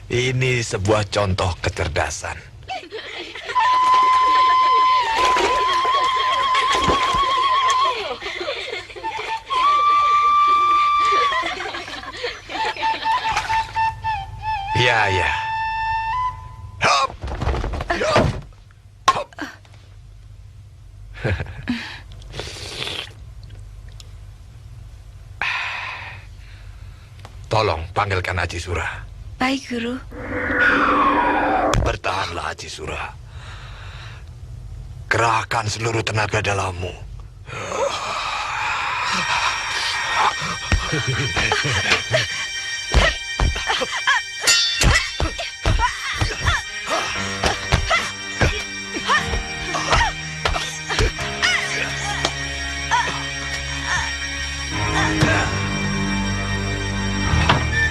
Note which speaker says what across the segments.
Speaker 1: Ini sebuah contoh kecerdasan. Ya, ya. Hop! Hop! Hop! Tolong panggilkan Aji Sura.
Speaker 2: Baik, Guru.
Speaker 1: Bertahanlah, Aji Sura. Kerahkan seluruh tenaga dalammu.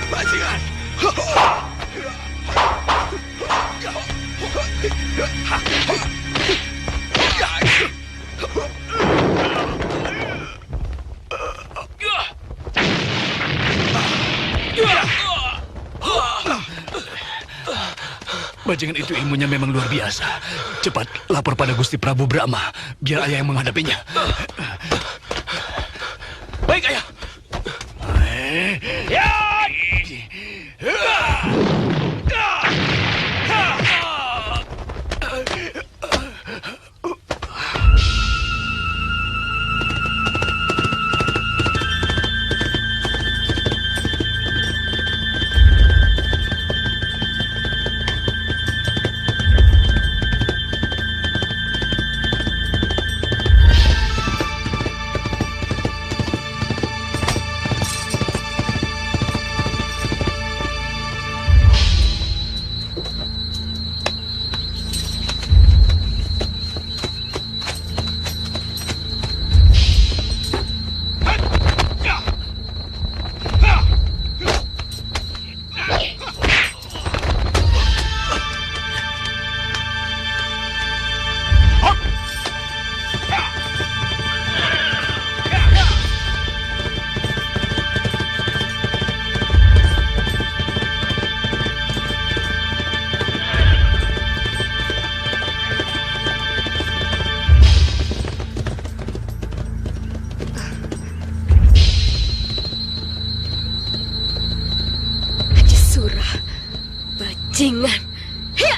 Speaker 1: Bajingan.
Speaker 3: Bajingan itu ilmunya memang luar biasa. Cepat lapor pada Gusti Prabu Brahma, biar ayah yang menghadapinya. Baik, ayah.
Speaker 2: Bajingan. Hiya!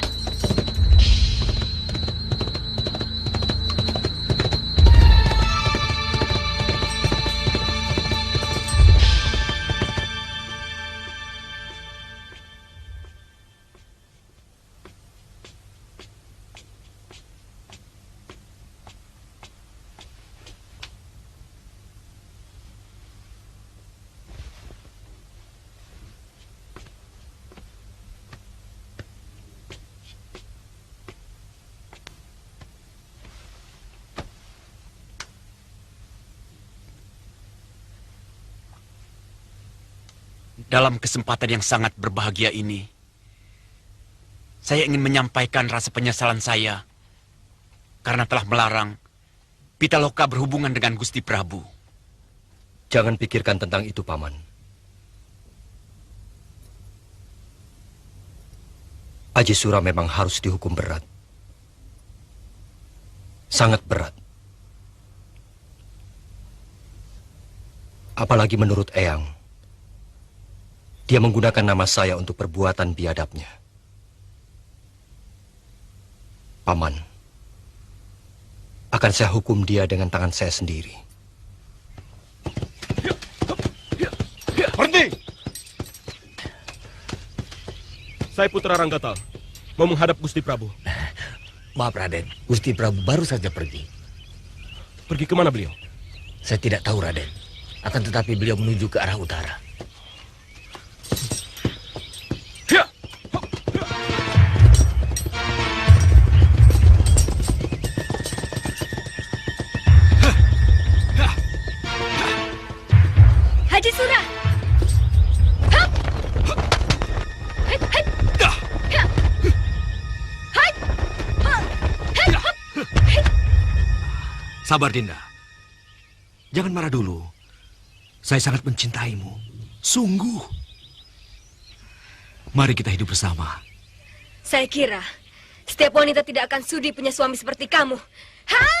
Speaker 4: Dalam kesempatan yang sangat berbahagia ini, saya ingin menyampaikan rasa penyesalan saya karena telah melarang Pitaloka berhubungan dengan Gusti Prabu.
Speaker 5: Jangan pikirkan tentang itu, Paman. Aji Sura memang harus dihukum berat. Sangat berat. Apalagi menurut Eyang, dia menggunakan nama saya untuk perbuatan biadabnya. Paman, akan saya hukum dia dengan tangan saya sendiri.
Speaker 6: Berhenti! Saya Putra Ranggata, mau menghadap Gusti Prabu.
Speaker 7: Maaf, Raden. Gusti Prabu baru saja pergi.
Speaker 6: Pergi kemana beliau?
Speaker 7: Saya tidak tahu, Raden. Akan tetapi beliau menuju ke arah utara.
Speaker 2: Haji Sura. Hap. Hai, hai. Ya. Hai. Hai. Hai.
Speaker 3: Sabar, Dinda. Jangan marah dulu. Saya sangat mencintaimu. Sungguh. Mari kita hidup bersama.
Speaker 2: Saya kira setiap wanita tidak akan sudi punya suami seperti kamu. Hah?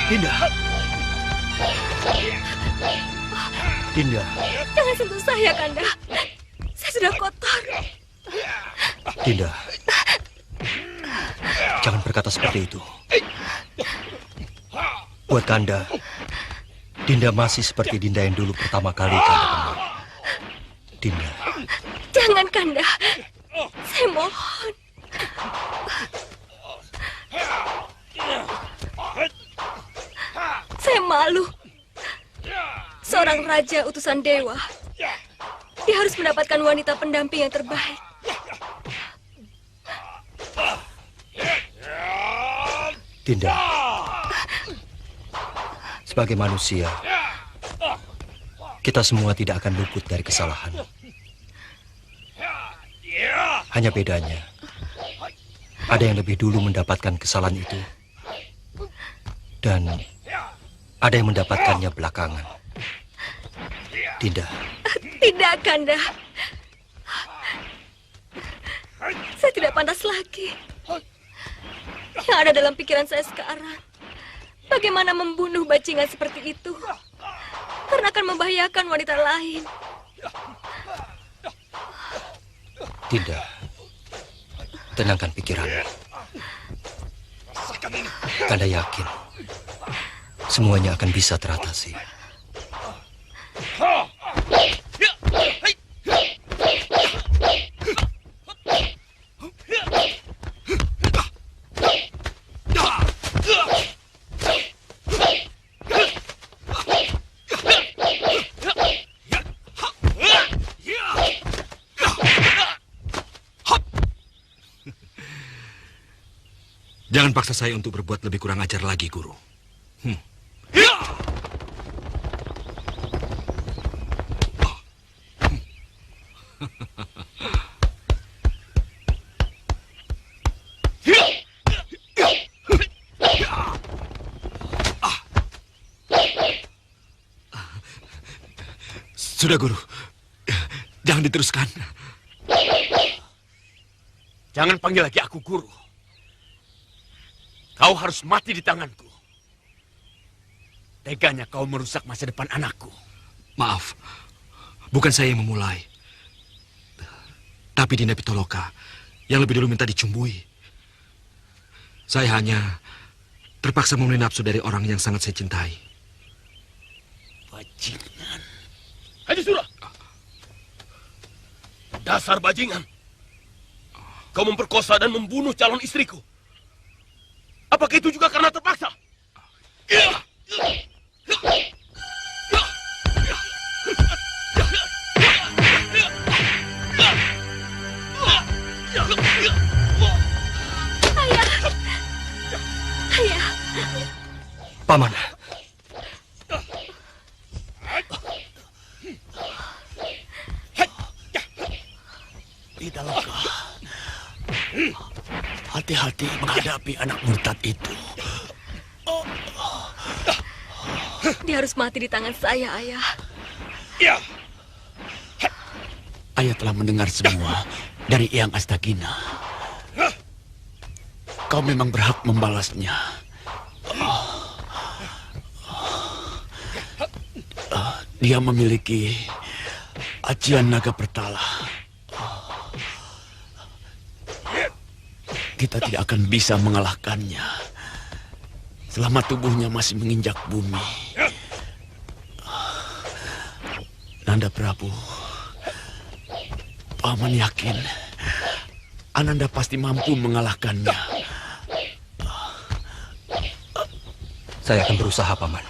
Speaker 3: Dinda. Dinda.
Speaker 2: Jangan sentuh saya, Kanda. Saya sudah kotor.
Speaker 5: Dinda. Jangan berkata seperti itu. Buat Kanda, Dinda masih seperti Dinda yang dulu pertama kali Kanda kenal. Dinda.
Speaker 2: Jangan, Kanda. Saya mohon. Saya malu. Seorang raja utusan dewa. Dia harus mendapatkan wanita pendamping yang terbaik.
Speaker 5: Dinda. Sebagai manusia, kita semua tidak akan luput dari kesalahan. Hanya bedanya, ada yang lebih dulu mendapatkan kesalahan itu, dan ada yang mendapatkannya belakangan. Dinda.
Speaker 2: Tidak, Kanda. Saya tidak pantas lagi. Yang ada dalam pikiran saya sekarang, bagaimana membunuh bajingan seperti itu, karena akan membahayakan wanita lain.
Speaker 5: Dinda, tenangkan pikiranmu. Kanda yakin semuanya akan bisa teratasi.
Speaker 1: Jangan paksa saya untuk berbuat lebih kurang ajar lagi, Guru.
Speaker 3: Sudah, Guru. Jangan diteruskan.
Speaker 4: Jangan panggil lagi aku guru. Kau harus mati di tanganku. Teganya kau merusak masa depan anakku.
Speaker 3: Maaf, bukan saya yang memulai. Tapi Dinda Pitaloka yang lebih dulu minta dicumbui. Saya hanya terpaksa memenuhi nafsu dari orang yang sangat saya cintai.
Speaker 4: Bajingan.
Speaker 6: Haji Surah! Dasar bajingan. Kau memperkosa dan membunuh calon istriku. Apakah itu juga karena terpaksa?
Speaker 2: Ayah.
Speaker 5: Paman.
Speaker 4: Pitaloka, hati-hati menghadapi anak murtad itu.
Speaker 2: Dia harus mati di tangan saya, Ayah.
Speaker 4: Ayah telah mendengar semua dari Eyang Astagina. Kau memang berhak membalasnya. Dia memiliki ajian naga bertala. Kita tidak akan bisa mengalahkannya selama tubuhnya masih menginjak bumi. Nanda Prabu, Paman yakin Ananda pasti mampu mengalahkannya.
Speaker 5: Saya akan berusaha, Paman.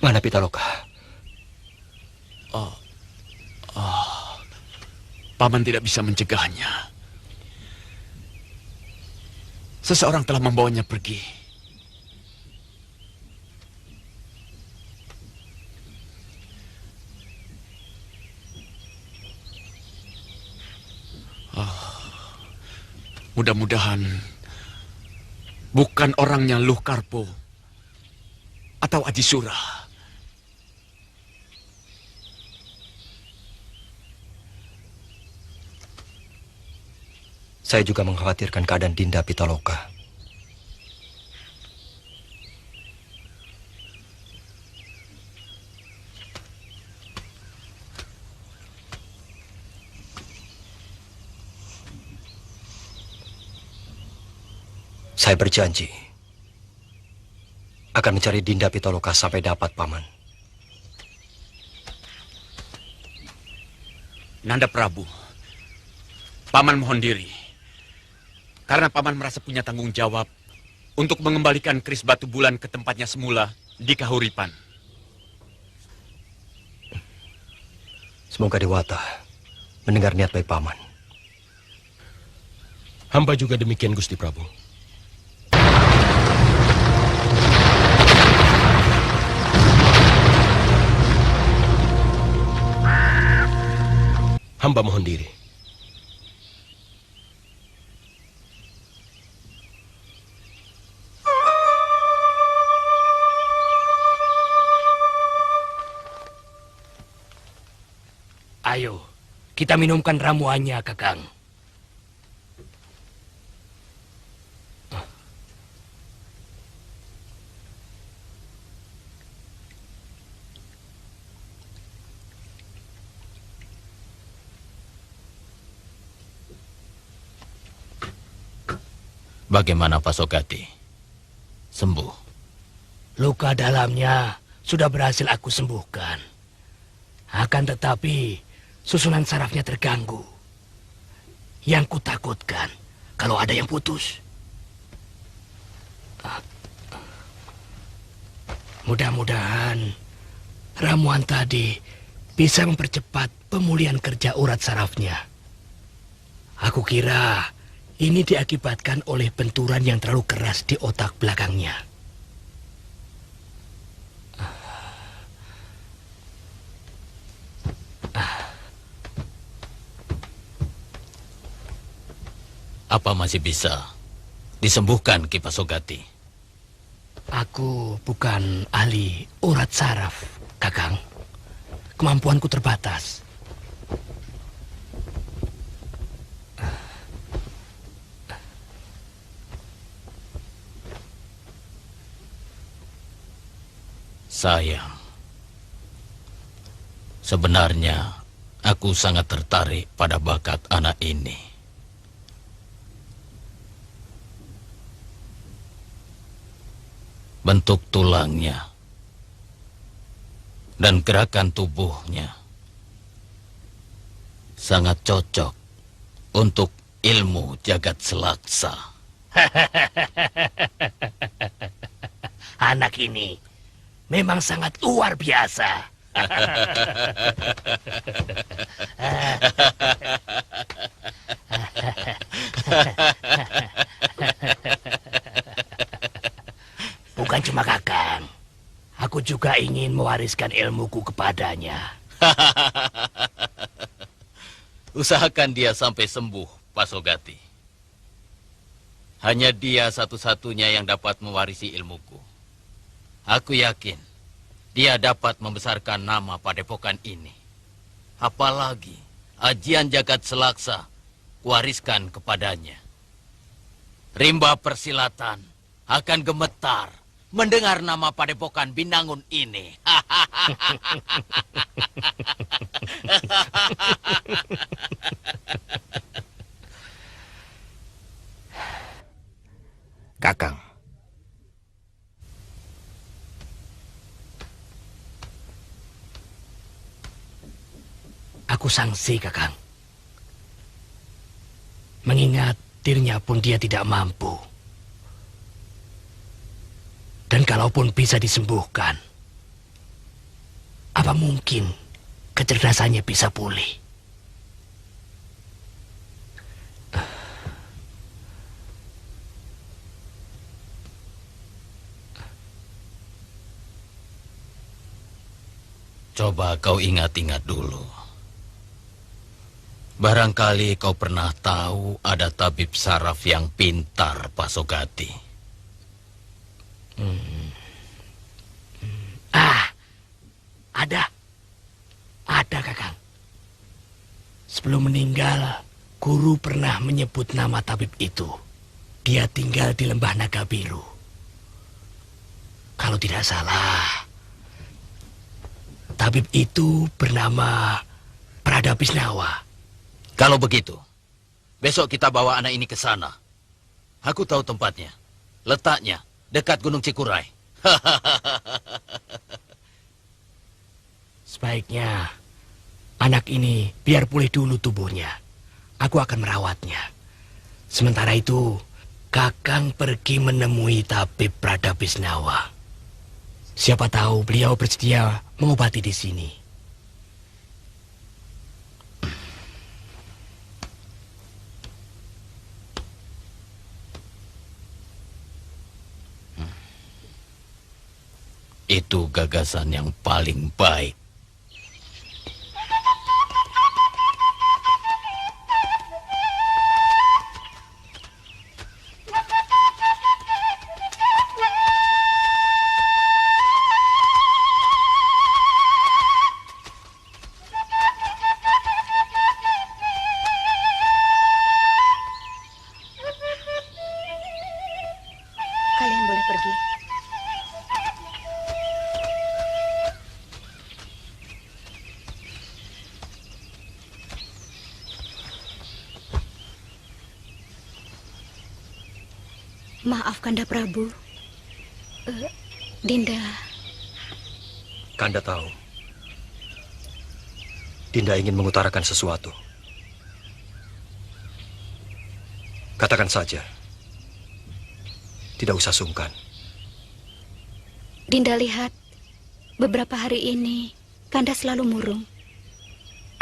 Speaker 5: Mana Pitaloka?
Speaker 4: Paman tidak bisa mencegahnya. Seseorang telah membawanya pergi. Mudah-mudahan bukan orangnya Luh Karpo atau Aji Sura.
Speaker 5: Saya juga mengkhawatirkan keadaan Dinda Pitaloka. Saya berjanji akan mencari Dinda Pitaloka sampai dapat, Paman.
Speaker 4: Nanda Prabu, Paman mohon diri. Karena Paman merasa punya tanggung jawab untuk mengembalikan keris batu bulan ke tempatnya semula di Kahuripan.
Speaker 5: Semoga Dewata mendengar niat baik Paman.
Speaker 6: Hamba juga demikian, Gusti Prabu. Hamba mohon diri.
Speaker 7: Ayo, kita minumkan ramuannya, Kakang.
Speaker 8: Bagaimana Pasogati? Sembuh?
Speaker 7: Luka dalamnya sudah berhasil aku sembuhkan. Akan tetapi, susunan sarafnya terganggu. Yang kutakutkan kalau ada yang putus. Mudah-mudahan ramuan tadi bisa mempercepat pemulihan kerja urat sarafnya. Aku kira ini diakibatkan oleh benturan yang terlalu keras di otak belakangnya.
Speaker 8: Apa masih bisa disembuhkan, Ki Pasogati?
Speaker 7: Aku bukan ahli urat saraf, Kakang. Kemampuanku terbatas.
Speaker 8: Sayang. Sebenarnya aku sangat tertarik pada bakat anak ini. Bentuk tulangnya dan gerakan tubuhnya sangat cocok untuk ilmu jagat selaksa.
Speaker 7: Anak ini memang sangat luar biasa. Bukan cuma Kakang, aku juga ingin mewariskan ilmuku kepadanya.
Speaker 8: Usahakan dia sampai sembuh, Pasogati. Hanya dia satu-satunya yang dapat mewarisi ilmuku. Aku yakin dia dapat membesarkan nama padepokan ini. Apalagi ajian jagat selaksa kuwariskan kepadanya. Rimba persilatan akan gemetar mendengar nama padepokan Binangun ini.
Speaker 7: Kakang, aku sangsi, Kakang. Mengingat dirinya pun dia tidak mampu. Dan kalaupun bisa disembuhkan, Apa mungkin kecerdasannya bisa pulih?
Speaker 8: Coba kau ingat-ingat dulu. Barangkali kau pernah tahu ada tabib saraf yang pintar, Pak Sogati.
Speaker 7: Ada. Ada, Kakang. Sebelum meninggal, guru pernah menyebut nama tabib itu. Dia tinggal di lembah Naga Biru. Kalau tidak salah, tabib itu bernama Prada Bisnawa.
Speaker 8: Kalau begitu, besok kita bawa anak ini ke sana. Aku tahu tempatnya. Letaknya dekat Gunung Cikuray.
Speaker 7: Sebaiknya anak ini biar pulih dulu tubuhnya. Aku akan merawatnya. Sementara itu, Kakang pergi menemui tabib Prada Bisnawa. Siapa tahu beliau bersedia mengobati di sini.
Speaker 8: Itu gagasan yang paling baik.
Speaker 2: Kalian boleh pergi. Maaf, Kanda Prabu. Dinda.
Speaker 5: Kanda tahu. Dinda ingin mengutarakan sesuatu. Katakan saja. Tidak usah sungkan.
Speaker 2: Dinda lihat, beberapa hari ini Kanda selalu murung.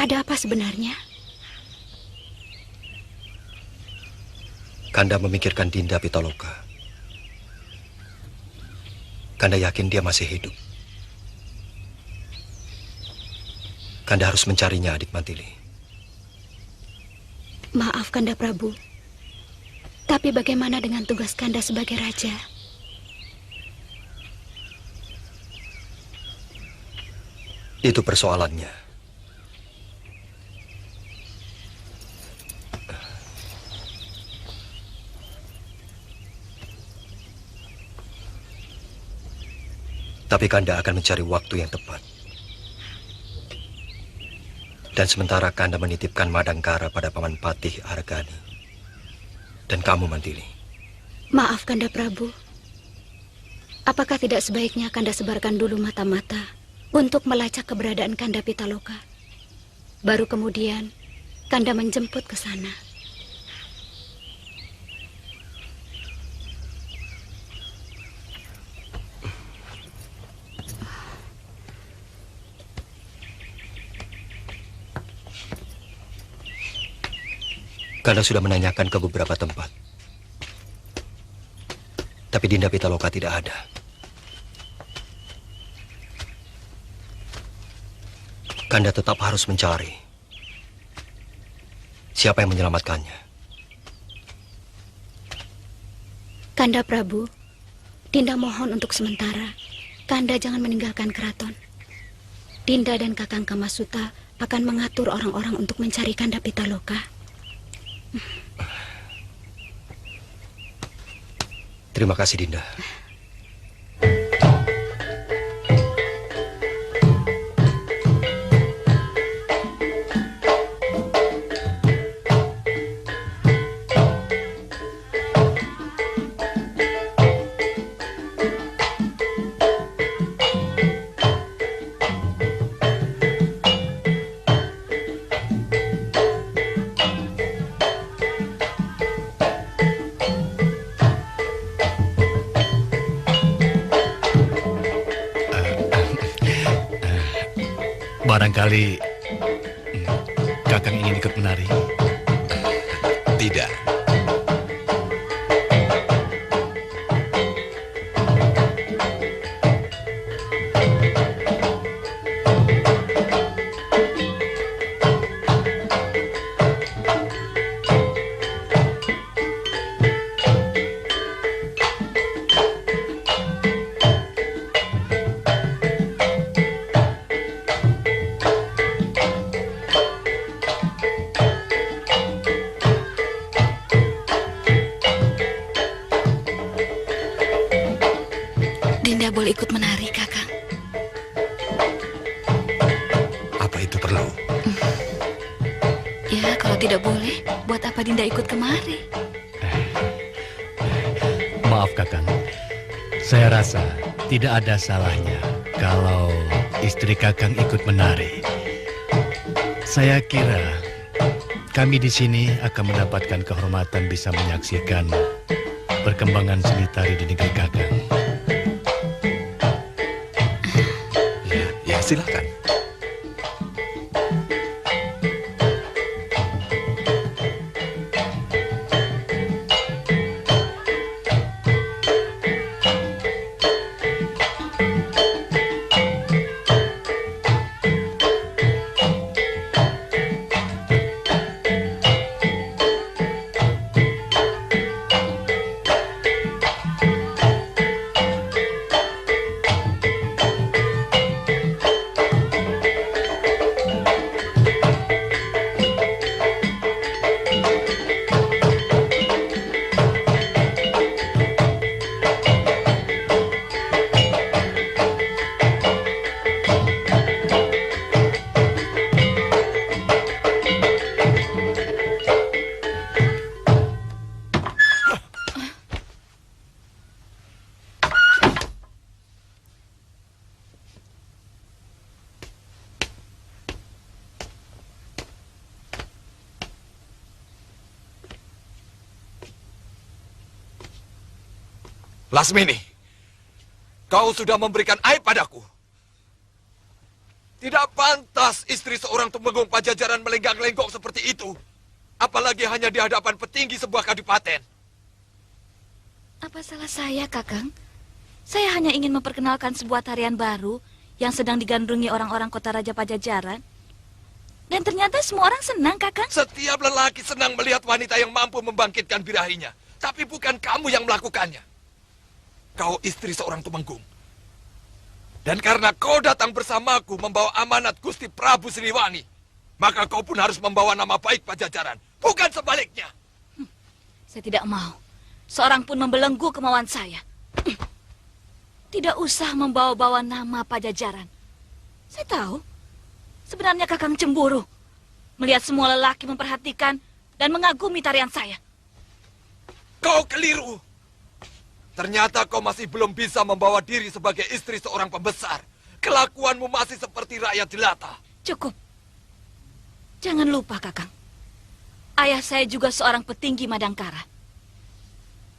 Speaker 2: Ada apa sebenarnya?
Speaker 5: Kanda memikirkan Dinda Pitaloka. Kanda yakin dia masih hidup. Kanda harus mencarinya, Adik Mantili.
Speaker 2: Maaf, Kanda Prabu. Tapi bagaimana dengan tugas Kanda sebagai raja?
Speaker 5: Itu persoalannya. Tapi Kanda akan mencari waktu yang tepat. Dan sementara Kanda menitipkan Madangkara pada Paman Patih Argani. Dan kamu, Mantili.
Speaker 2: Maaf, Kanda Prabu. Apakah tidak sebaiknya Kanda sebarkan dulu mata-mata untuk melacak keberadaan Kanda Pitaloka? Baru kemudian Kanda menjemput ke sana.
Speaker 5: Kanda sudah menanyakan ke beberapa tempat. Tapi Dinda Pitaloka tidak ada. Kanda tetap harus mencari siapa yang menyelamatkannya.
Speaker 2: Kanda Prabu, Dinda mohon untuk sementara Kanda jangan meninggalkan keraton. Dinda dan Kakang Kamasuta akan mengatur orang-orang untuk mencari Kanda Pitaloka.
Speaker 5: Terima kasih, Dinda.
Speaker 7: Barangkali Kakang ingin ikut menari.
Speaker 3: Tidak.
Speaker 2: Dinda boleh ikut menari, Kakang.
Speaker 3: Apa itu perlu?
Speaker 2: Ya, kalau tidak boleh, buat apa Dinda ikut kemari?
Speaker 7: Maaf, Kakang. Saya rasa tidak ada salahnya kalau istri Kakang ikut menari. Saya kira kami di sini akan mendapatkan kehormatan bisa menyaksikan perkembangan seni tari di negeri Kakang.
Speaker 3: Ya, silakan. Lasmini, kau sudah memberikan aib padaku. Tidak pantas istri seorang Tumenggung Pajajaran melenggang-lenggok seperti itu. Apalagi hanya di hadapan petinggi sebuah kadipaten.
Speaker 2: Apa salah saya, Kakang? Saya hanya ingin memperkenalkan sebuah tarian baru yang sedang digandrungi orang-orang kota Raja Pajajaran. Dan ternyata semua orang senang, Kakang.
Speaker 3: Setiap lelaki senang melihat wanita yang mampu membangkitkan birahinya. Tapi bukan kamu yang melakukannya. Kau istri seorang Tumenggung. Dan karena kau datang bersamaku membawa amanat Gusti Prabu Siliwangi, maka kau pun harus membawa nama baik Pajajaran, bukan sebaliknya.
Speaker 2: Saya tidak mau seorang pun membelenggu kemauan saya. Tidak usah membawa-bawa nama Pajajaran. Saya tahu, sebenarnya Kakang cemburu melihat semua lelaki memperhatikan dan mengagumi tarian saya.
Speaker 3: Kau keliru. Ternyata kau masih belum bisa membawa diri sebagai istri seorang pembesar. Kelakuanmu masih seperti rakyat jelata.
Speaker 2: Cukup. Jangan lupa, Kakang. Ayah saya juga seorang petinggi Madangkara.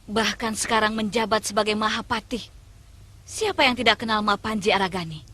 Speaker 2: Bahkan sekarang menjabat sebagai Mahapati. Siapa yang tidak kenal Mapanji Aragani?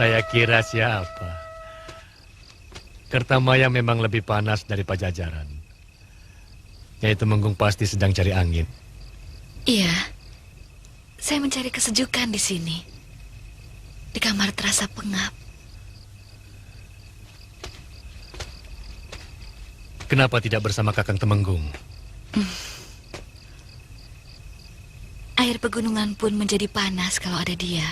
Speaker 7: Saya kira siapa? Kertamaya memang lebih panas dari Pajajaran. Nyai Tumenggung pasti sedang cari angin.
Speaker 2: Iya. Saya mencari kesejukan di sini. Di kamar terasa pengap.
Speaker 7: Kenapa tidak bersama Kakang Tumenggung?
Speaker 2: Air pegunungan pun menjadi panas kalau ada dia.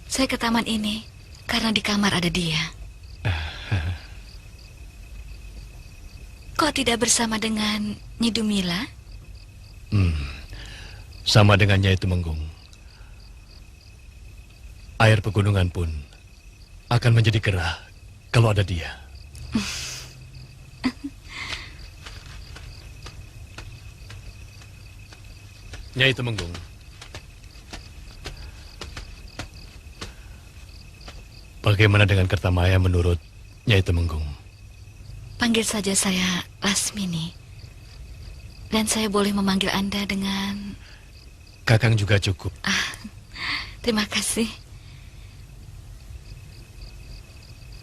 Speaker 2: Saya ke taman ini karena di kamar ada dia. Kok tidak bersama dengan Nyi Dumila?
Speaker 7: Sama dengan Nyai Tumenggung. Air pegunungan pun akan menjadi gerah kalau ada dia. Nyai Tumenggung. Bagaimana dengan Kertamaya menurut Nyai Tumenggung?
Speaker 9: Panggil saja saya Lasmini. Dan saya boleh memanggil Anda dengan...
Speaker 7: Kakang juga cukup.
Speaker 9: Terima kasih.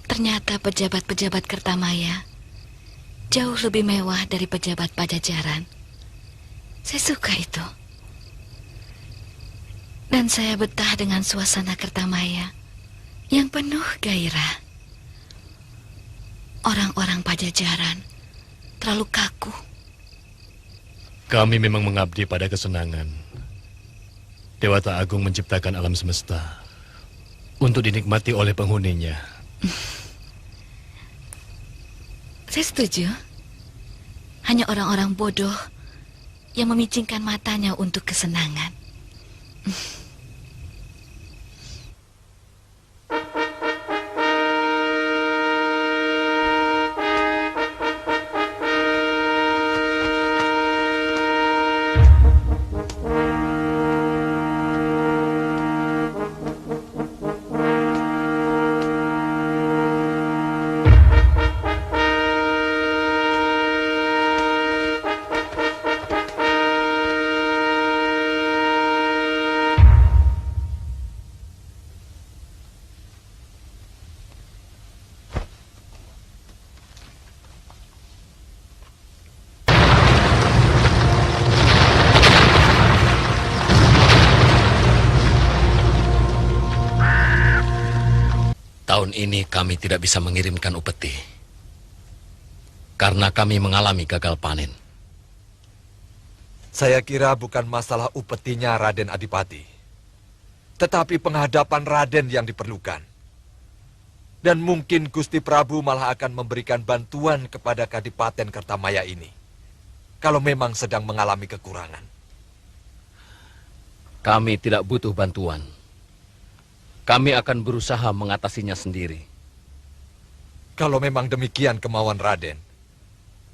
Speaker 9: Ternyata pejabat-pejabat Kertamaya jauh lebih mewah dari pejabat Pajajaran. Saya suka itu. Dan saya betah dengan suasana Kertamaya yang penuh gairah. Orang-orang Pajajaran terlalu kaku.
Speaker 7: Kami memang mengabdi pada kesenangan. Dewata Agung menciptakan alam semesta untuk dinikmati oleh penghuninya.
Speaker 9: Saya setuju. Hanya orang-orang bodoh yang memicingkan matanya untuk kesenangan.
Speaker 8: Tahun ini kami tidak bisa mengirimkan upeti karena kami mengalami gagal panen.
Speaker 3: Saya kira bukan masalah upetinya Raden Adipati, tetapi penghadapan Raden yang diperlukan. Dan mungkin Gusti Prabu malah akan memberikan bantuan kepada Kadipaten Kertamaya ini, kalau memang sedang mengalami kekurangan.
Speaker 8: Kami tidak butuh bantuan. Kami akan berusaha mengatasinya sendiri.
Speaker 3: Kalau memang demikian kemauan Raden,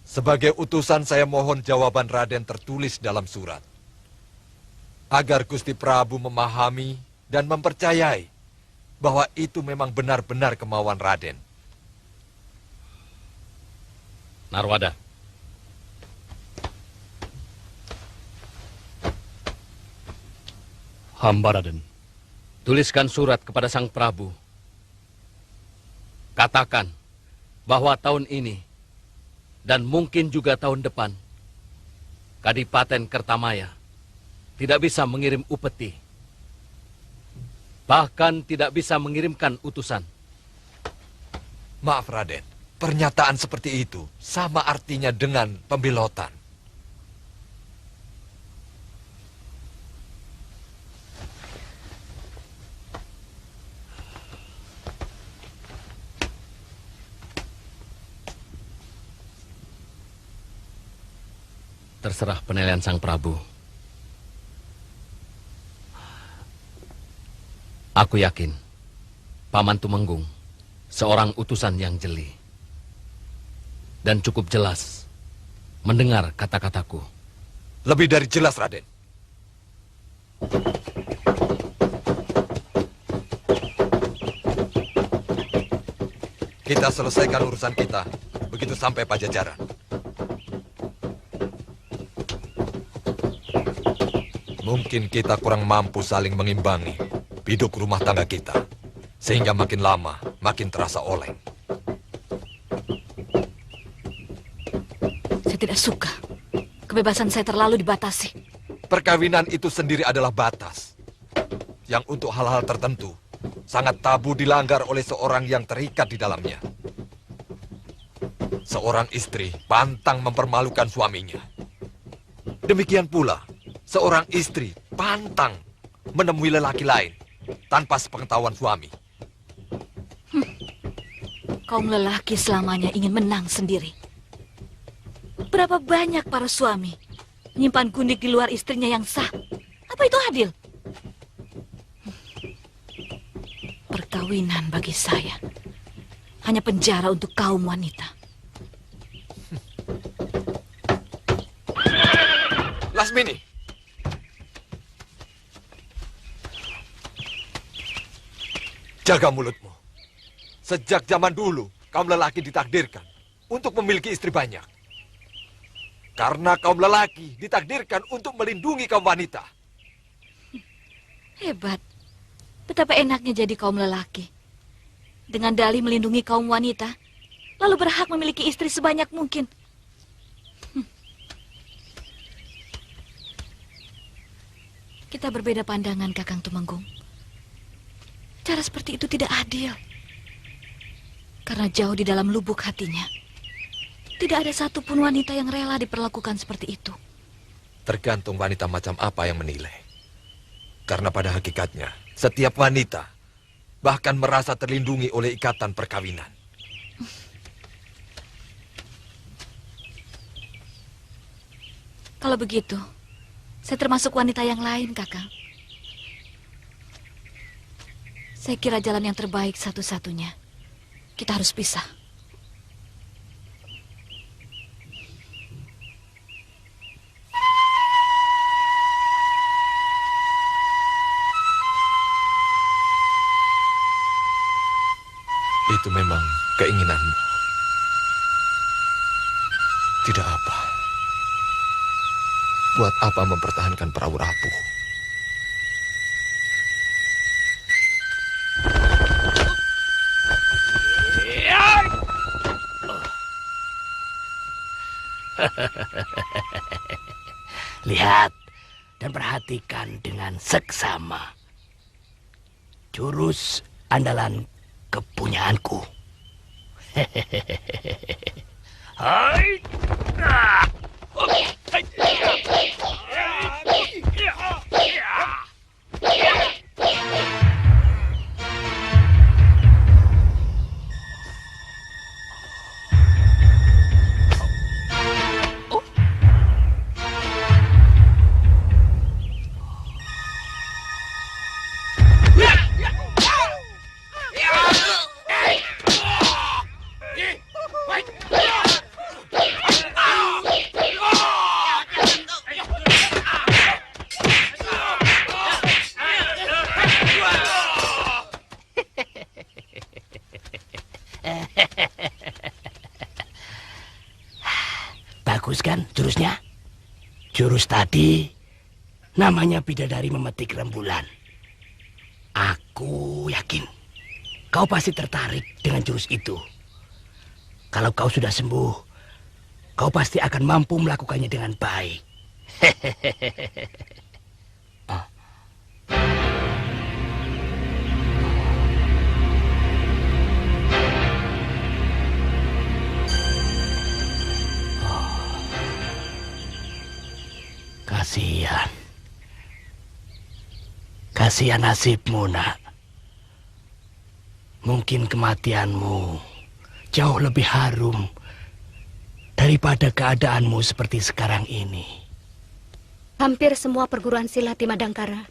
Speaker 3: sebagai utusan saya mohon jawaban Raden tertulis dalam surat. Agar Gusti Prabu memahami dan mempercayai bahwa itu memang benar-benar kemauan Raden.
Speaker 8: Narwada.
Speaker 7: Hamba Raden.
Speaker 8: Tuliskan surat kepada Sang Prabu. Katakan bahwa tahun ini dan mungkin juga tahun depan Kadipaten Kertamaya tidak bisa mengirim upeti. Bahkan tidak bisa mengirimkan utusan.
Speaker 3: Maaf Raden, pernyataan seperti itu sama artinya dengan pembelotan.
Speaker 8: Terserah penilaian Sang Prabu. Aku yakin Paman Tumenggung seorang utusan yang jeli dan cukup jelas mendengar kata-kataku.
Speaker 3: Lebih dari jelas, Raden. Kita selesaikan urusan kita begitu sampai Pajajaran. Mungkin kita kurang mampu saling mengimbangi biduk rumah tangga kita, sehingga makin lama makin terasa oleng.
Speaker 9: Saya tidak suka. Kebebasan saya terlalu dibatasi.
Speaker 3: Perkawinan itu sendiri adalah batas, yang untuk hal-hal tertentu sangat tabu dilanggar oleh seorang yang terikat di dalamnya. Seorang istri pantang mempermalukan suaminya. Demikian pula, seorang istri pantang menemui lelaki lain tanpa sepengetahuan suami.
Speaker 9: Kaum lelaki selamanya ingin menang sendiri. Berapa banyak para suami menyimpan gundik di luar istrinya yang sah. Apa itu adil? Perkawinan bagi saya hanya penjara untuk kaum wanita.
Speaker 3: Lasmini. Jaga mulutmu. Sejak zaman dulu, kaum lelaki ditakdirkan untuk memiliki istri banyak. Karena kaum lelaki ditakdirkan untuk melindungi kaum wanita.
Speaker 9: Hebat. Betapa enaknya jadi kaum lelaki. Dengan dalih melindungi kaum wanita, lalu berhak memiliki istri sebanyak mungkin. Kita berbeda pandangan, Kakang Tumenggung. Cara seperti itu tidak adil. Karena jauh di dalam lubuk hatinya, tidak ada satupun wanita yang rela diperlakukan seperti itu.
Speaker 3: Tergantung wanita macam apa yang menilai. Karena pada hakikatnya, setiap wanita bahkan merasa terlindungi oleh ikatan perkawinan.
Speaker 9: Kalau begitu, saya termasuk wanita yang lain, Kakang. Saya kira jalan yang terbaik satu-satunya. Kita harus pisah.
Speaker 3: Itu memang keinginanmu. Tidak apa. Buat apa mempertahankan perahu rapuh?
Speaker 7: Lihat dan perhatikan dengan seksama. Jurus andalan kepunyaanku. Hai. Bagus kan jurusnya? Jurus tadi namanya bidadari memetik rembulan. Aku yakin kau pasti tertarik dengan jurus itu. Kalau kau sudah sembuh, kau pasti akan mampu melakukannya dengan baik. Kasihan. Kasihan nasibmu, nak. Mungkin kematianmu jauh lebih harum daripada keadaanmu seperti sekarang ini.
Speaker 10: Hampir semua perguruan silat di Madangkara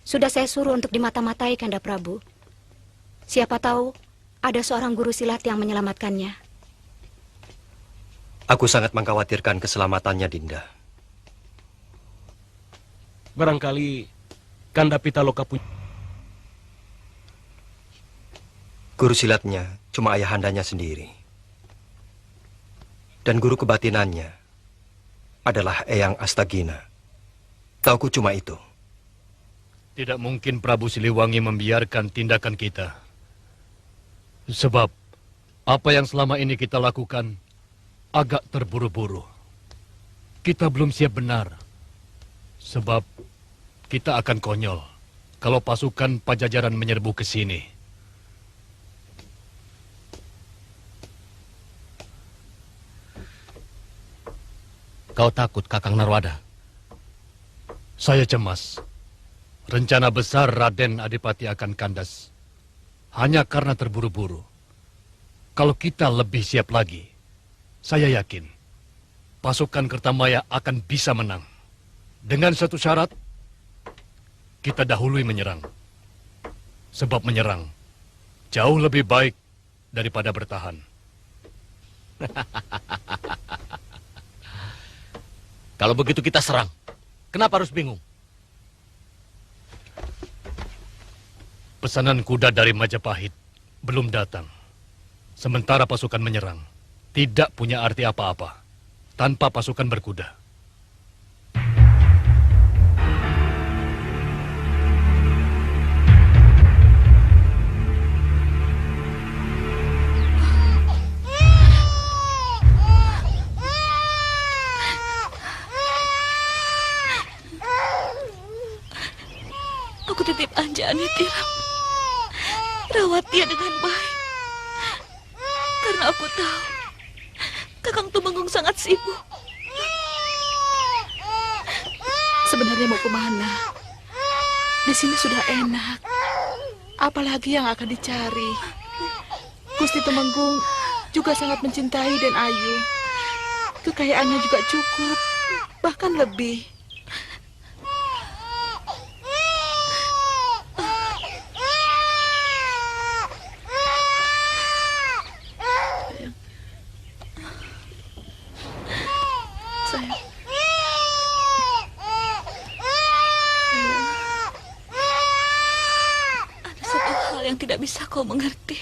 Speaker 10: sudah saya suruh untuk dimata-matai, Kanda Prabu. Siapa tahu ada seorang guru silat yang menyelamatkannya.
Speaker 5: Aku sangat mengkhawatirkan keselamatannya, Dinda.
Speaker 6: Barangkali Kanda Pitaloka punya...
Speaker 5: Guru silatnya cuma ayahandanya sendiri. Dan guru kebatinannya adalah Eyang Astagina. Tauku cuma itu.
Speaker 11: Tidak mungkin Prabu Siliwangi membiarkan tindakan kita. Sebab apa yang selama ini kita lakukan agak terburu-buru. Kita belum siap benar. Sebab kita akan konyol kalau pasukan Pajajaran menyerbu ke sini. Kau takut, Kakang Narwada? Saya cemas. Rencana besar Raden Adipati akan kandas. Hanya karena terburu-buru. Kalau kita lebih siap lagi, saya yakin pasukan Kertamaya akan bisa menang. Dengan satu syarat, kita dahului menyerang. Sebab menyerang jauh lebih baik daripada bertahan.
Speaker 8: Kalau begitu kita serang. Kenapa harus bingung?
Speaker 11: Pesanan kuda dari Majapahit belum datang. Sementara pasukan menyerang tidak punya arti apa-apa tanpa pasukan berkuda.
Speaker 9: Aku titip Anjani, Tiram. Rawat dia dengan baik. Karena aku tahu Kakang Tumenggung sangat sibuk.
Speaker 12: Sebenarnya mau kemana? Di sini sudah enak. Apalagi yang akan dicari? Gusti Tumenggung juga sangat mencintai Den Ayu. Kekayaannya juga cukup, bahkan lebih.
Speaker 9: Tidak bisa kau mengerti.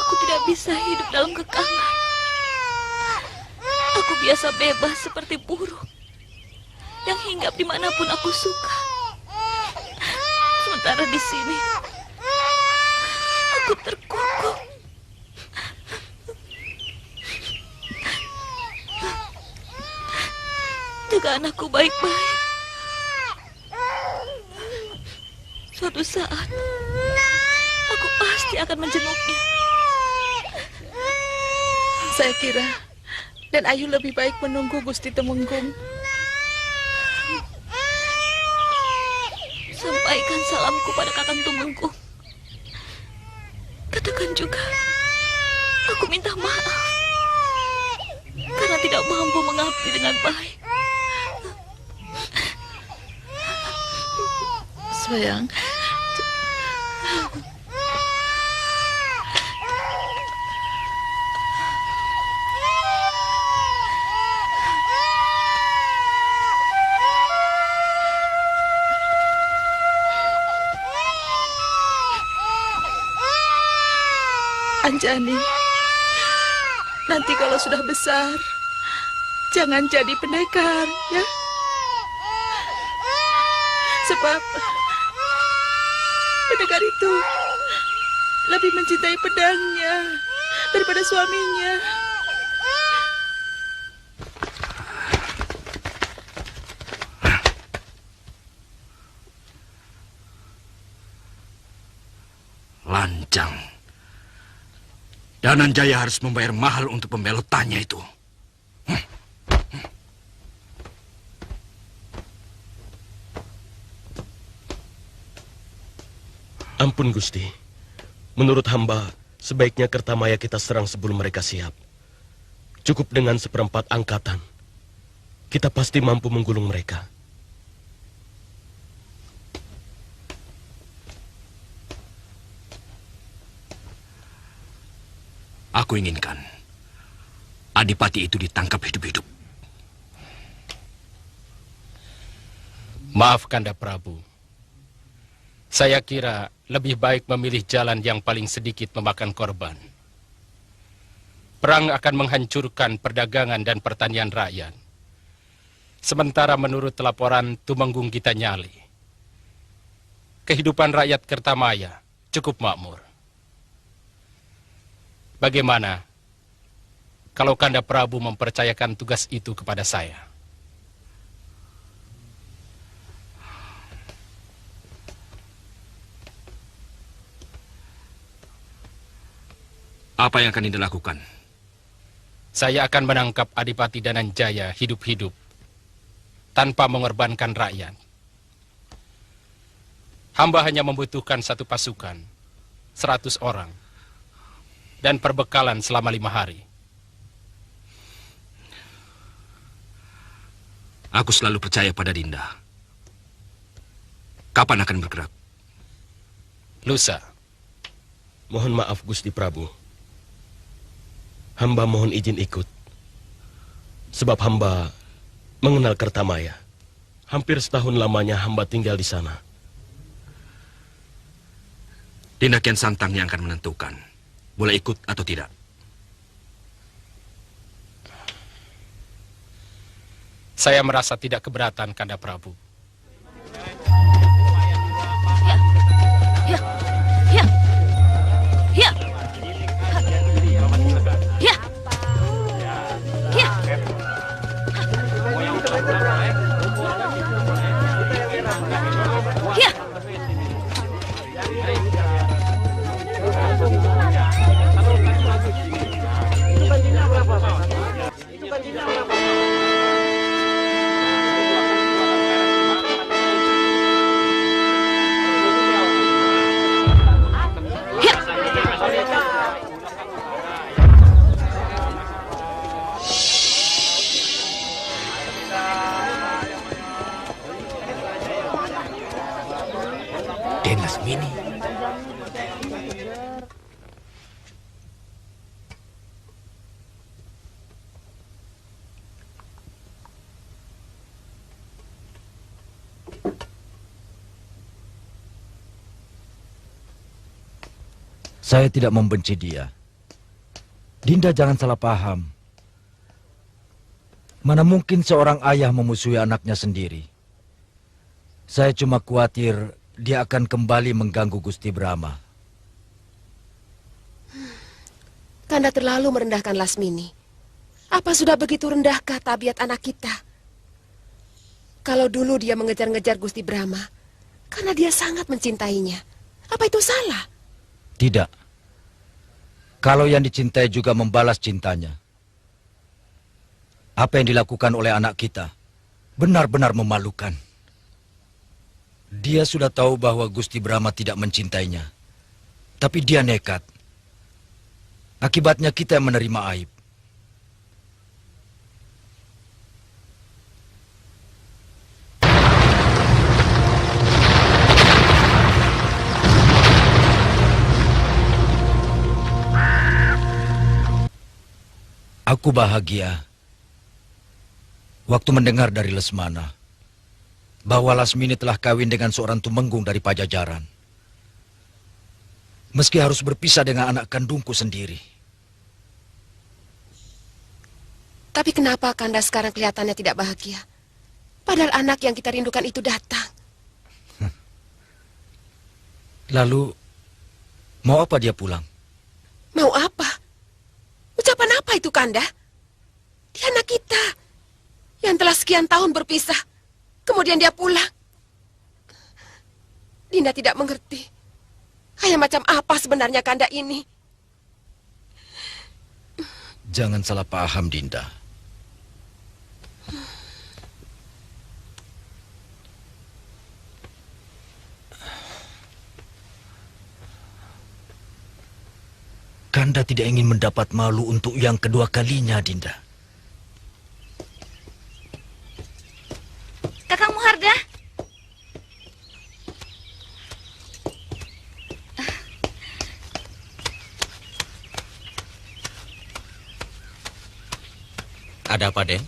Speaker 9: Aku tidak bisa hidup dalam kekangan. Aku biasa bebas seperti burung yang hinggap dimanapun aku suka. Sementara di sini aku terkungkung. Jaga anakku baik-baik. Suatu saat, aku pasti akan menjenguknya.
Speaker 12: Saya kira Dan Ayu lebih baik menunggu Gusti Tumenggung.
Speaker 9: Sampaikan salamku pada Kakang Tumenggung. Katakan juga, aku minta maaf karena tidak mampu mengabdi dengan baik.
Speaker 12: Sayang, Anjani, nanti kalau sudah besar, jangan jadi pendekar, ya. Sebab pendekar itu lebih mencintai pedangnya daripada suaminya.
Speaker 1: Lancang. Dananjaya harus membayar mahal untuk pembelotannya itu.
Speaker 6: Ampun Gusti, menurut hamba sebaiknya Kertamaya kita serang sebelum mereka siap. Cukup dengan 1/4 angkatan, kita pasti mampu menggulung mereka.
Speaker 1: Aku inginkan Adipati itu ditangkap hidup-hidup.
Speaker 13: Maaf Kanda Prabu. Saya kira lebih baik memilih jalan yang paling sedikit memakan korban. Perang akan menghancurkan perdagangan dan pertanian rakyat. Sementara menurut laporan Tumenggung Gitanyali, kehidupan rakyat Kertamaya cukup makmur. Bagaimana kalau Kanda Prabu mempercayakan tugas itu kepada saya?
Speaker 1: Apa yang akan Dinda lakukan?
Speaker 13: Saya akan menangkap Adipati Dananjaya hidup-hidup tanpa mengorbankan rakyat. Hamba hanya membutuhkan satu pasukan, 100 orang, dan perbekalan selama 5 hari.
Speaker 1: Aku selalu percaya pada Dinda. Kapan akan bergerak?
Speaker 13: Lusa.
Speaker 6: Mohon maaf Gusti Prabu. Hamba mohon izin ikut. Sebab hamba mengenal Kertamaya. Hampir setahun lamanya hamba tinggal di sana.
Speaker 1: Dinda Kian Santang yang akan menentukan boleh ikut atau tidak.
Speaker 13: Saya merasa tidak keberatan, Kanda Prabu.
Speaker 9: Ya. Ya. Ya. Ya. Ya. Ya. Ya.
Speaker 7: Den Lasmini.
Speaker 14: Saya tidak membenci dia. Dinda jangan salah paham. Mana mungkin seorang ayah memusuhi anaknya sendiri. Saya cuma khawatir dia akan kembali mengganggu Gusti Brahma.
Speaker 15: Kanda terlalu merendahkan Lasmini. Apa sudah begitu rendahkah tabiat anak kita? Kalau dulu dia mengejar-ngejar Gusti Brahma, karena dia sangat mencintainya. Apa itu salah?
Speaker 14: Tidak. Kalau yang dicintai juga membalas cintanya. Apa yang dilakukan oleh anak kita benar-benar memalukan. Dia sudah tahu bahwa Gusti Brahma tidak mencintainya. Tapi dia nekat. Akibatnya kita yang menerima aib. Aku bahagia waktu mendengar dari Lesmana bahwa Lasmini telah kawin dengan seorang tumenggung dari Pajajaran. Meski harus berpisah dengan anak kandungku sendiri.
Speaker 15: Tapi kenapa Kanda sekarang kelihatannya tidak bahagia? Padahal anak yang kita rindukan itu datang.
Speaker 14: Lalu, mau apa dia pulang?
Speaker 15: Mau apa? Ucapan apa itu, Kanda? Dia anak kita yang telah sekian tahun berpisah. Kemudian dia pulang. Dinda tidak mengerti. Kayak macam apa sebenarnya Kanda ini?
Speaker 14: Jangan salah paham, Dinda. Kanda tidak ingin mendapat malu untuk yang kedua kalinya, Dinda.
Speaker 9: Kakang Muharda.
Speaker 16: Ada apa, Den?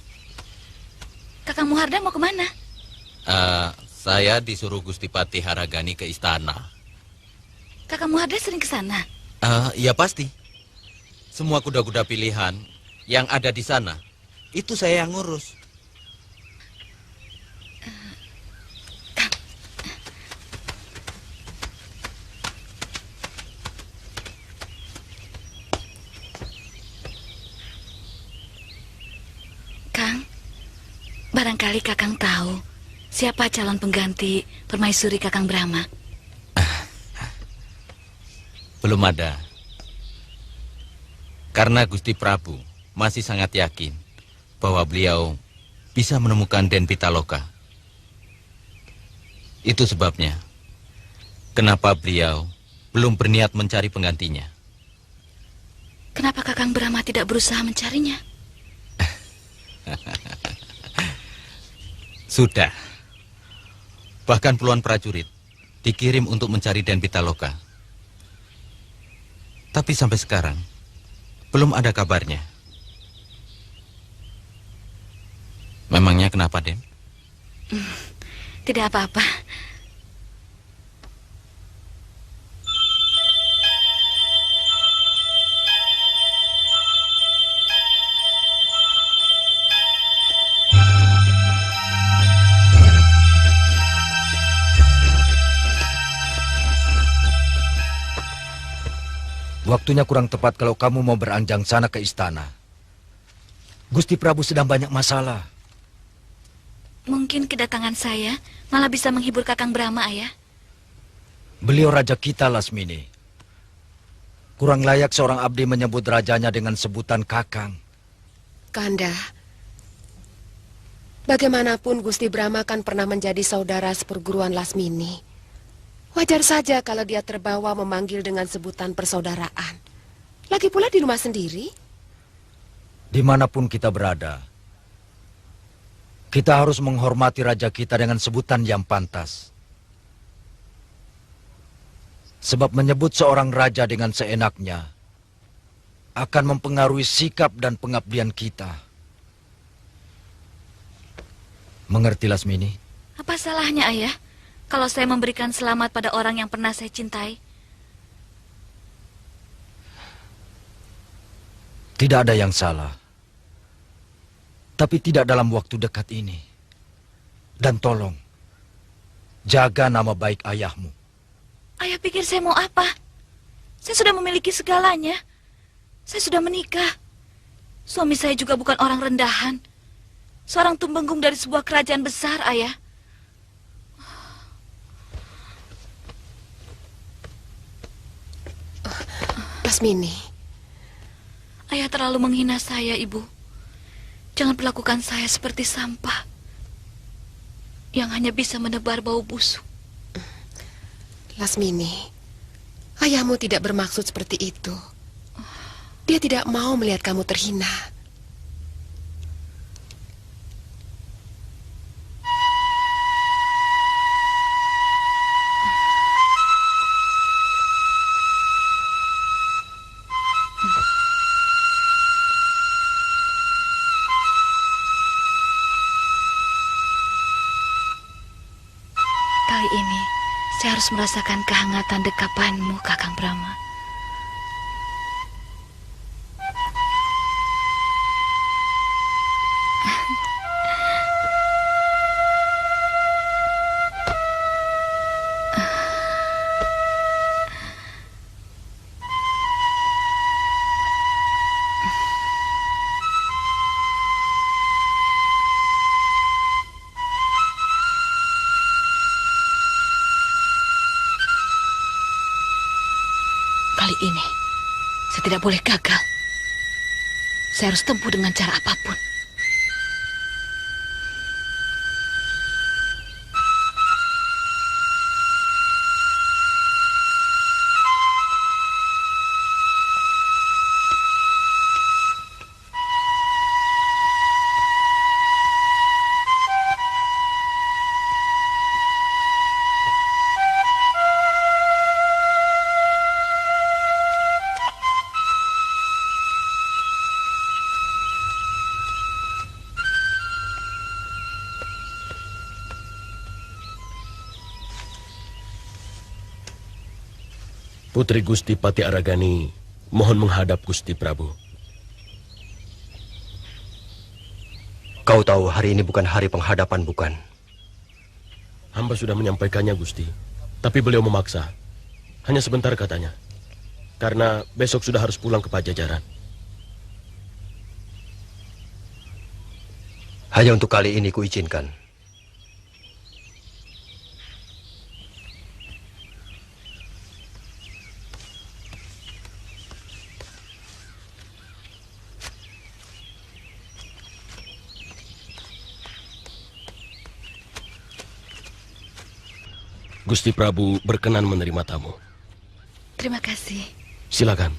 Speaker 9: Kakang Muharda mau kemana?
Speaker 16: Saya disuruh Gusti Patih Haragani ke istana.
Speaker 9: Kakang Muharda sering ke sana?
Speaker 16: Ya pasti. Semua kuda-kuda pilihan yang ada di sana, itu saya yang ngurus.
Speaker 9: Kang, barangkali Kakang tahu siapa calon pengganti permaisuri Kakang Brahma?
Speaker 16: Belum ada. Karena Gusti Prabu masih sangat yakin bahwa beliau bisa menemukan Den Pitaloka. Itu sebabnya kenapa beliau belum berniat mencari penggantinya.
Speaker 9: Kenapa Kakang Brahma tidak berusaha mencarinya?
Speaker 16: Sudah. Bahkan puluhan prajurit dikirim untuk mencari Den Pitaloka. Tapi sampai sekarang belum ada kabarnya. Memangnya kenapa, Den?
Speaker 9: Tidak apa-apa.
Speaker 14: Waktunya kurang tepat kalau kamu mau beranjang sana ke istana. Gusti Prabu sedang banyak masalah.
Speaker 9: Mungkin kedatangan saya malah bisa menghibur Kakang Brahma, Ayah.
Speaker 14: Beliau raja kita, Lasmini. Kurang layak seorang abdi menyebut rajanya dengan sebutan Kakang.
Speaker 15: Kanda, bagaimanapun Gusti Brahma kan pernah menjadi saudara seperguruan Lasmini. Wajar saja kalau dia terbawa memanggil dengan sebutan persaudaraan. Lagi pula di rumah sendiri.
Speaker 14: Dimanapun kita berada, kita harus menghormati raja kita dengan sebutan yang pantas. Sebab menyebut seorang raja dengan seenaknya akan mempengaruhi sikap dan pengabdian kita. Mengerti, Lasmini?
Speaker 9: Apa salahnya, Ayah, kalau saya memberikan selamat pada orang yang pernah saya cintai?
Speaker 14: Tidak ada yang salah. Tapi tidak dalam waktu dekat ini. Dan tolong, jaga nama baik ayahmu.
Speaker 9: Ayah pikir saya mau apa? Saya sudah memiliki segalanya. Saya sudah menikah. Suami saya juga bukan orang rendahan. Seorang tumbenggung dari sebuah kerajaan besar, Ayah.
Speaker 15: Lasmini.
Speaker 9: Ayah terlalu menghina saya, Ibu. Jangan perlakukan saya seperti sampah yang hanya bisa menebar bau busuk.
Speaker 15: Lasmini, ayahmu tidak bermaksud seperti itu. Dia tidak mau melihat kamu terhina.
Speaker 9: Kali ini, saya harus merasakan kehangatan dekapanmu, Kakang Brahma. Kali ini, saya tidak boleh gagal. Saya harus tempuh dengan cara apapun.
Speaker 6: Putri Gusti Pati Aragani mohon menghadap Gusti Prabu.
Speaker 5: Kau tahu hari ini bukan hari penghadapan, bukan?
Speaker 6: Hamba sudah menyampaikannya, Gusti. Tapi beliau memaksa. Hanya sebentar katanya. Karena besok sudah harus pulang ke Pajajaran.
Speaker 5: Hanya untuk kali ini kuizinkan.
Speaker 6: Gusti Prabu berkenan menerima tamu.
Speaker 9: Terima kasih.
Speaker 6: Silakan.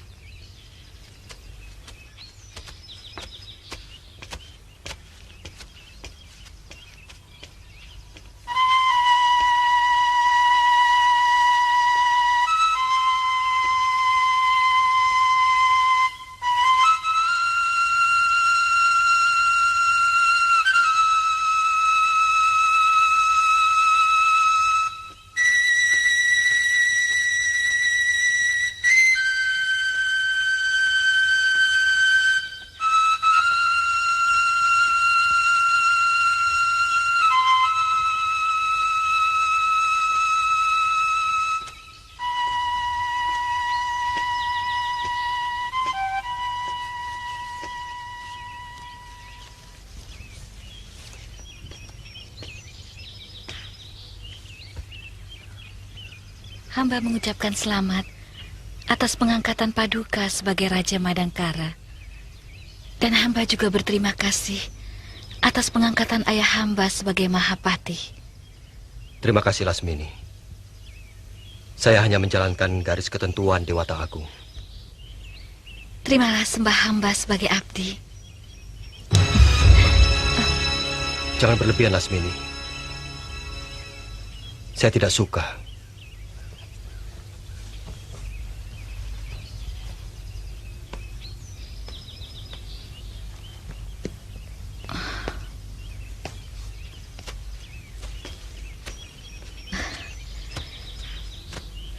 Speaker 9: Hamba mengucapkan selamat atas pengangkatan Paduka sebagai Raja Madangkara. Dan hamba juga berterima kasih atas pengangkatan ayah hamba sebagai Mahapati.
Speaker 5: Terima kasih Lasmini. Saya hanya menjalankan garis ketentuan Dewata Agung.
Speaker 9: Terimalah sembah hamba sebagai abdi.
Speaker 5: Jangan berlebihan Lasmini. Saya tidak suka.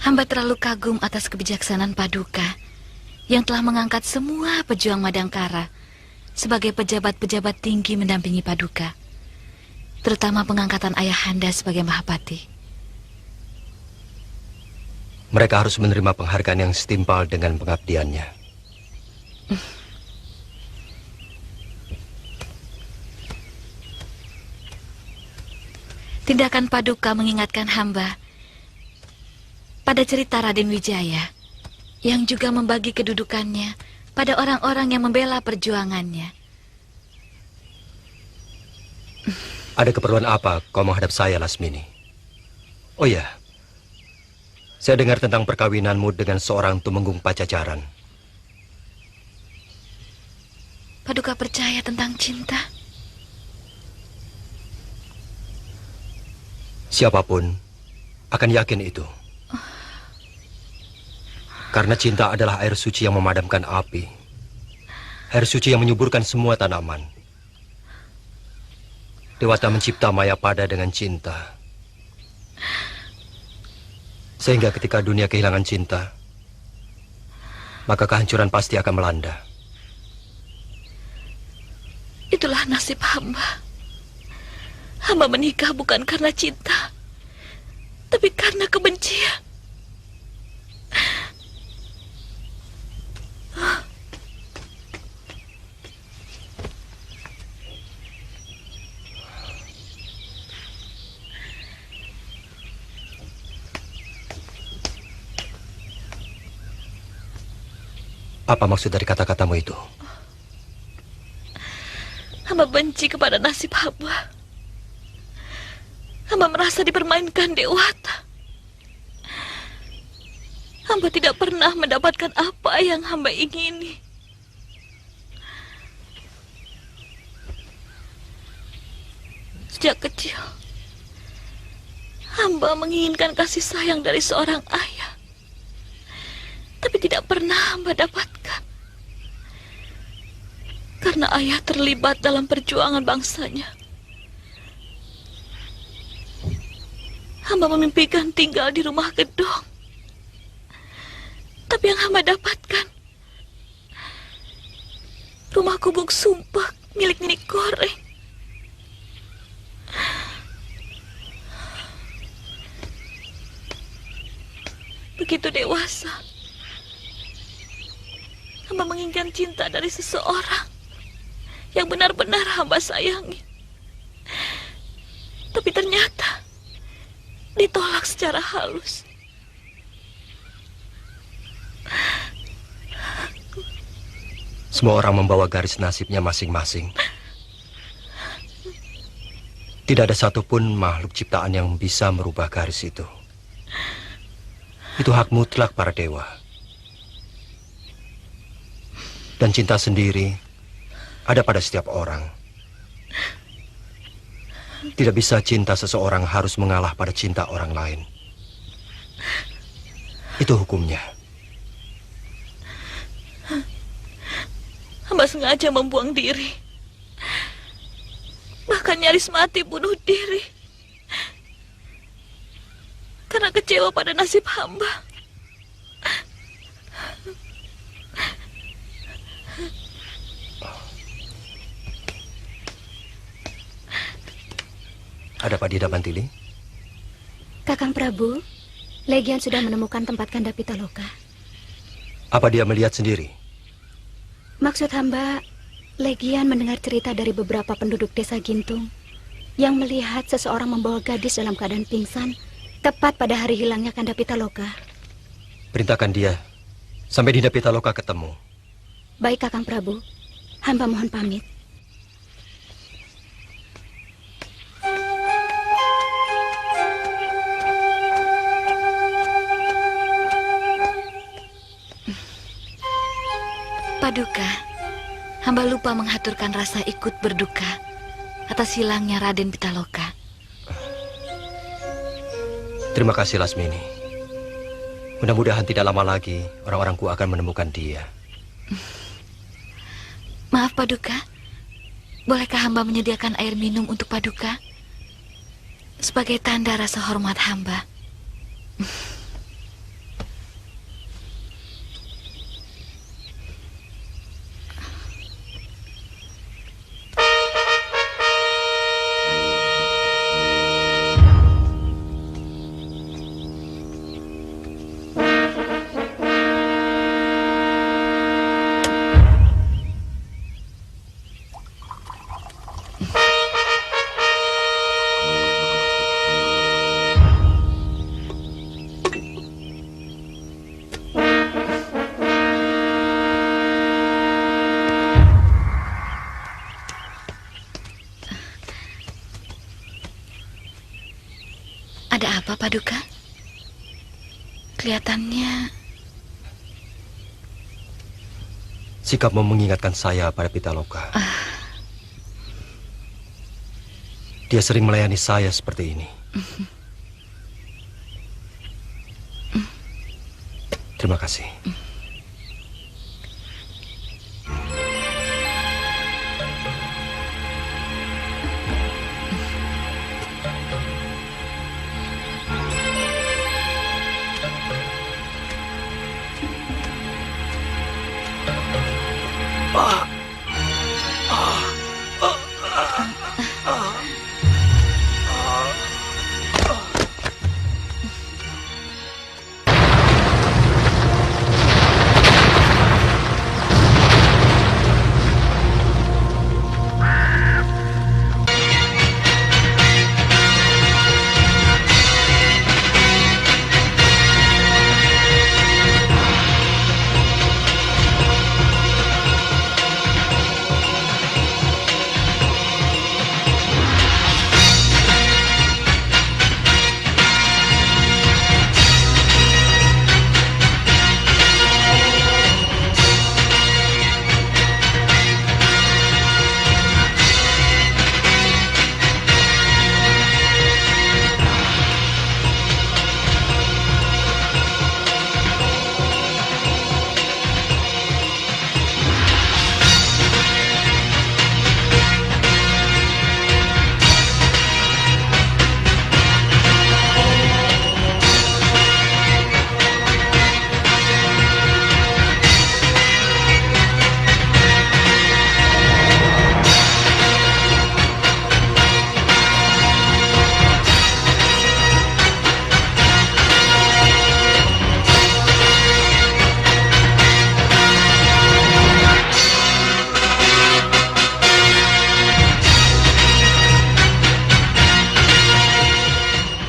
Speaker 9: Hamba terlalu kagum atas kebijaksanaan Paduka yang telah mengangkat semua pejuang Madangkara sebagai pejabat-pejabat tinggi mendampingi Paduka, terutama pengangkatan ayahanda sebagai Mahapati.
Speaker 5: Mereka harus menerima penghargaan yang setimpal dengan pengabdiannya.
Speaker 9: Tindakan Paduka mengingatkan hamba pada cerita Raden Wijaya yang juga membagi kedudukannya pada orang-orang yang membela perjuangannya.
Speaker 5: Ada keperluan apa kau menghadap saya, Lasmini? Oh ya, saya dengar tentang perkawinanmu dengan seorang tumenggung Pajajaran.
Speaker 9: Paduka percaya tentang cinta?
Speaker 5: Siapapun akan yakin itu. Karena cinta adalah air suci yang memadamkan api. Air suci yang menyuburkan semua tanaman. Dewata mencipta Mayapada dengan cinta. Sehingga ketika dunia kehilangan cinta, maka kehancuran pasti akan melanda.
Speaker 9: Itulah nasib hamba. Hamba menikah bukan karena cinta, tapi karena kebencian.
Speaker 5: Apa maksud dari kata-katamu itu?
Speaker 9: Hamba benci kepada nasib hamba. Hamba merasa dipermainkan Dewata. Hamba tidak pernah mendapatkan apa yang hamba ingini. Sejak kecil, hamba menginginkan kasih sayang dari seorang ayah. Tapi tidak pernah hamba dapatkan. Karena ayah terlibat dalam perjuangan bangsanya. Hamba memimpikan tinggal di rumah gedung. Tapi yang hamba dapatkan rumah gubuk sumpah milik Nenek Goreng. Begitu dewasa, hamba menginginkan cinta dari seseorang yang benar-benar hamba sayangi. Tapi ternyata ditolak secara halus.
Speaker 5: Semua orang membawa garis nasibnya masing-masing. Tidak ada satupun makhluk ciptaan yang bisa merubah garis itu. Itu hak mutlak para dewa. Dan cinta sendiri ada pada setiap orang. Tidak bisa cinta seseorang harus mengalah pada cinta orang lain. Itu hukumnya.
Speaker 9: Hamba sengaja membuang diri. Bahkan nyaris mati bunuh diri. Karena kecewa pada nasib hamba.
Speaker 5: Ada Pak Dinda Mantili?
Speaker 10: Kakang Prabu, Legian sudah menemukan tempat Kanda Pitaloka.
Speaker 5: Apa dia melihat sendiri?
Speaker 10: Maksud hamba, Legian mendengar cerita dari beberapa penduduk desa Gintung yang melihat seseorang membawa gadis dalam keadaan pingsan Tepat pada hari hilangnya Kanda Pitaloka.
Speaker 5: Perintahkan dia sampai Dinda Pitaloka ketemu.
Speaker 10: Baik Kakang Prabu, hamba mohon pamit.
Speaker 9: Paduka, hamba lupa menghaturkan rasa ikut berduka atas hilangnya Raden Pitaloka.
Speaker 5: Terima kasih Lasmini. Mudah-mudahan tidak lama lagi orang-orangku akan menemukan dia.
Speaker 9: Maaf Paduka, bolehkah hamba menyediakan air minum untuk Paduka? Sebagai tanda rasa hormat hamba. Ada apa, Paduka? Kelihatannya...
Speaker 5: Sikapmu mengingatkan saya pada Pitaloka. Dia sering melayani saya seperti ini. Terima kasih.